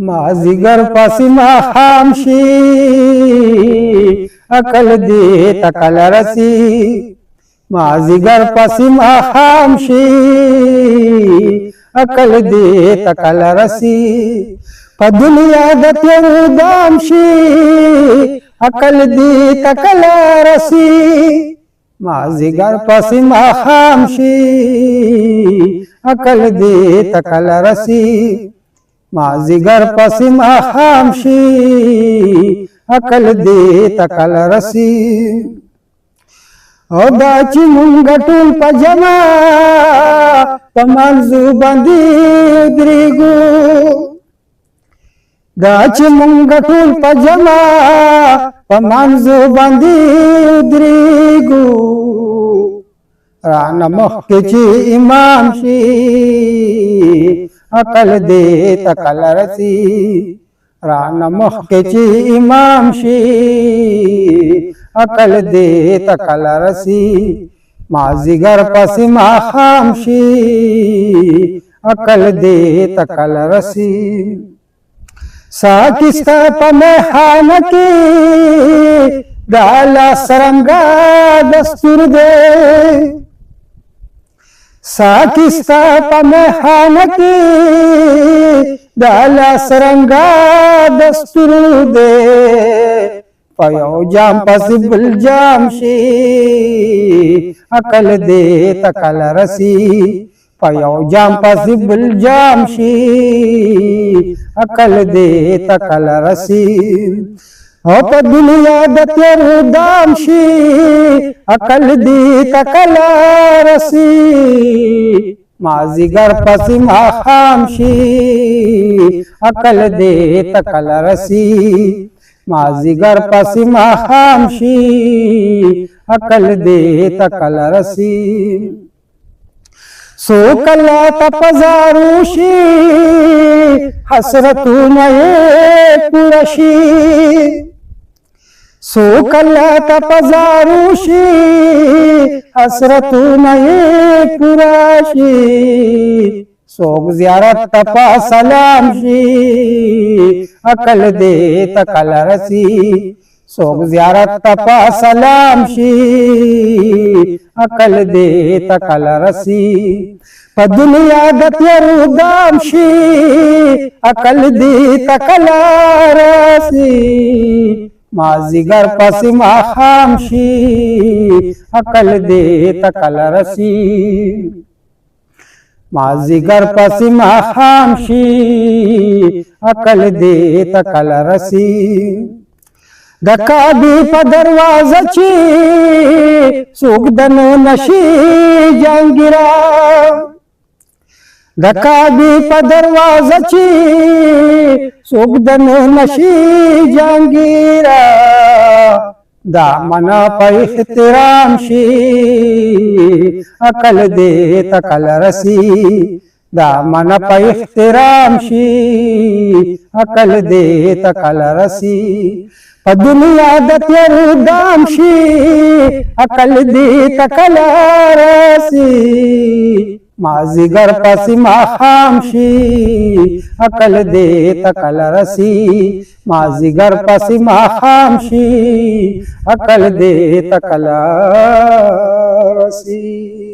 مازیګر پسې ماښام شي عقل دې تکل رسي مازیګر پسې ماښام شي عقل دې تکل رسي په دنیا د تیرو دام شي عقل دې تکل رسي مازیګر پسې ماښام شي عقل دې تکل رسي مازیګر پسې ماښام شي عقل دې تکل رسي او دا چې مونږ ټول په جمع په منځو باندې درېږو دا چې مونږ ټول په جمع په منځو باندې درېږو رانه مخکې چې امام شي عقل دې تکل رسي رانه مخکې چې امام شي عقل دې تکل رسي مازیګر پسې ماښام شي عقل دې تکل رسي ساقي ستا په میخانه کې د الله څرنګه دستور دی ساقي ستا په میخانه کې د الله څرنګه دستور دی په یو جام پسې بل جام شي عقل دې تکل رسي په یو جام پسې بل جام شي عقل دې تکل رسي او په دنیا د تیرو دام شي عقل دې تکل رسي مازیګر پسې ماښام شي عقل دې تکل رسي مازیګر پسې ماښام شي عقل دې تکل رسي سو کله ته پزارو شي حسرتونه یې پوره شي سو کله ته پزارو شي حسرتونه یې پوره شي څوک زیارت ته په سلام شي عقل دې تکل رسي څوک زیارت ته په سلام شي عقل دې تکل رسي په دنیا د تیرو دام شي عقل دې تکل رسي مازیګر پسې ماښام شي عقل دې تکل رسي مازیګر پسې ماښام شي عقل دې تکل رسي د کعبې په دروازه چې څوک دننه شي جهانګیره د کعبې په دروازه چې څوک دننه شي جهانګیره دا منا په احترام شي عقل دې تکل رسي دا منا په احترام شي عقل دې تکل رسي په دنیا د تیرو دام شي عقل دې تکل رسي مازیګر پسې ماښام شي عقل دې تکل رسي مازیګر پسې ماښام شي عقل دې تکل رسي